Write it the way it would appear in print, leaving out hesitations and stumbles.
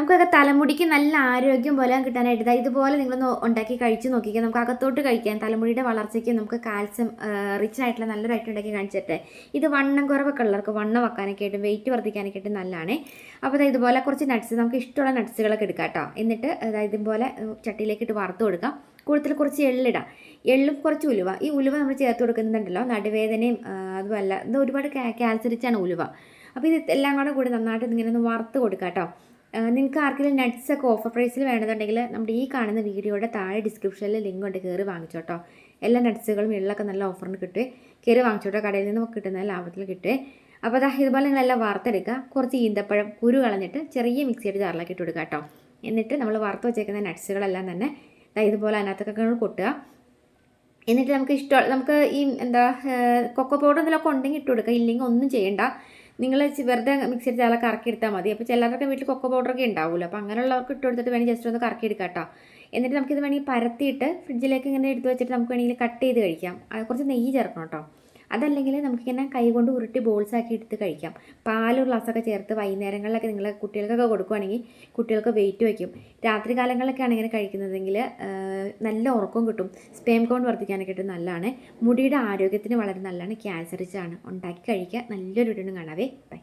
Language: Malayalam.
നമുക്കൊക്കെ തലമുടിക്ക് നല്ല ആരോഗ്യം പോലെ കിട്ടാനായിട്ട് ഇതുപോലെ നിങ്ങളൊന്ന് ഉണ്ടാക്കി കഴിച്ച് നോക്കിക്കുക. നമുക്ക് അകത്തോട്ട് കഴിക്കാൻ തലമുടിയുടെ വളർച്ചയ്ക്ക് നമുക്ക് കാൽസ്യം റിച്ച് ആയിട്ടുള്ള നല്ലൊരു ഐറ്റം ഉണ്ടാക്കി കാണിച്ചിട്ട് ഇത് വണ്ണം കുറവൊക്കെ ഉള്ളവർക്ക് വണ്ണം വെക്കാനൊക്കെ ആയിട്ട് വെയിറ്റ് വർദ്ധിക്കാനൊക്കെ ആയിട്ട് നല്ലതാണ്. അപ്പോൾ ഇതുപോലെ കുറച്ച് നട്ട്സ് നമുക്ക് ഇഷ്ടമുള്ള നട്ട്സുകളൊക്കെ എടുക്കാം കേട്ടോ. എന്നിട്ട് ഇതുപോലെ ചട്ടിയിലേക്ക് ഇട്ട് വറുത്ത് കൊടുക്കാം. കൂടുതൽ കുറച്ച് എള്ളിടാം. എള്ളും കുറച്ച് ഉലുവ. ഈ ഉലുവ നമ്മൾ ചേർത്ത് കൊടുക്കുന്നുണ്ടല്ലോ നടുവേദനയും അതുമല്ല ഇത് ഒരുപാട് കാൽസ്യം റിച്ചാണ് ഉലുവ. അപ്പോൾ ഇത് എല്ലാം കൂടെ നന്നായിട്ട് ഇങ്ങനെ ഒന്ന് വറുത്ത് കൊടുക്കാം കേട്ടോ. നിങ്ങൾക്ക് ആർക്കെങ്കിലും നട്ട്സൊക്കെ ഓഫർ പ്രൈസിൽ വേണമെന്നുണ്ടെങ്കിൽ നമ്മുടെ ഈ കാണുന്ന വീഡിയോയുടെ താഴെ ഡിസ്ക്രിപ്ഷനിൽ ലിങ്ക് ഉണ്ട്, കയറി വാങ്ങിച്ചോട്ടോ. എല്ലാ നട്ട്സുകളും എള്ളൊക്കെ നല്ല ഓഫറിന് കിട്ടുമേ. കയറി വാങ്ങിച്ചോട്ടോ, കടയിൽ നിന്ന് കിട്ടുന്ന ലാഭത്തിൽ കിട്ടുമേ. അപ്പോൾ ഇതുപോലെ നിങ്ങളെല്ലാം വറുത്തെടുക്കുക. കുറച്ച് ഈന്തപ്പഴം കുരു കളഞ്ഞിട്ട് ചെറിയ മിക്സിയുടെ ജാറിലാക്കി ഇട്ട് കൊടുക്കുക കേട്ടോ. എന്നിട്ട് നമ്മൾ വറുത്ത് വെച്ചേക്കുന്ന നട്ട്സുകളെല്ലാം തന്നെ ഇതുപോലെ അതിനകത്തൊക്കെ കൊട്ടുക. എന്നിട്ട് നമുക്ക് ഈ കൊക്കോ പൗഡർ എന്തെങ്കിലുമൊക്കെ ഉണ്ടെങ്കിൽ ഇട്ട് കൊടുക്കുക. ഇല്ലെങ്കിൽ ഒന്നും ചെയ്യണ്ട. നിങ്ങൾ വെറുതെ മിക്സിയിൽ ചാല കറക്കി എടുത്താൽ മതി. അപ്പോൾ ചിലർക്ക് വീട്ടിൽ കൊക്കോ പൗഡറൊക്കെ ഉണ്ടാവുമല്ലോ. അപ്പോൾ അങ്ങനെയുള്ളവർക്ക് ഇട്ട് കൊടുത്തിട്ട് വേണമെങ്കിൽ ജസ്റ്റ് ഒന്ന് കറക്കി എടുക്കാം കേട്ടോ. എന്നിട്ട് നമുക്കിത് വേണമെങ്കിൽ പരത്തിയിട്ട് ഫ്രിഡ്ജിലേക്ക് ഇങ്ങനെ എടുത്ത് വെച്ചിട്ട് നമുക്ക് വേണമെങ്കിൽ കട്ട് ചെയ്ത് കഴിക്കാം. കുറച്ച് നെയ്യ് ചേർക്കണം കേട്ടോ. അതല്ലെങ്കിൽ നമുക്കിങ്ങനെ കൈ കൊണ്ട് ഉരുട്ടി ബോൾസാക്കി എടുത്ത് കഴിക്കാം. പാലൊരു ഗ്ലാസ്സൊക്കെ ചേർത്ത് വൈകുന്നേരങ്ങളിലൊക്കെ നിങ്ങൾ കുട്ടികൾക്കൊക്കെ കൊടുക്കുകയാണെങ്കിൽ കുട്ടികൾക്ക് വെയിറ്റ് വയ്ക്കും. രാത്രി കാലങ്ങളിലൊക്കെയാണ് ഇങ്ങനെ കഴിക്കുന്നതെങ്കിൽ നല്ല ഉറക്കം കിട്ടും. സ്പേം കൗണ്ട് വർദ്ധിക്കാനൊക്കെ ആയിട്ട് നല്ലതാണ്. മുടിയുടെ ആരോഗ്യത്തിന് വളരെ നല്ലതാണ്. ക്യാൻസർ റിച്ചാണ്. ഉണ്ടാക്കി കഴിക്കുക. നല്ലൊരു വീഡിയോ കാണാവേ. ബൈ.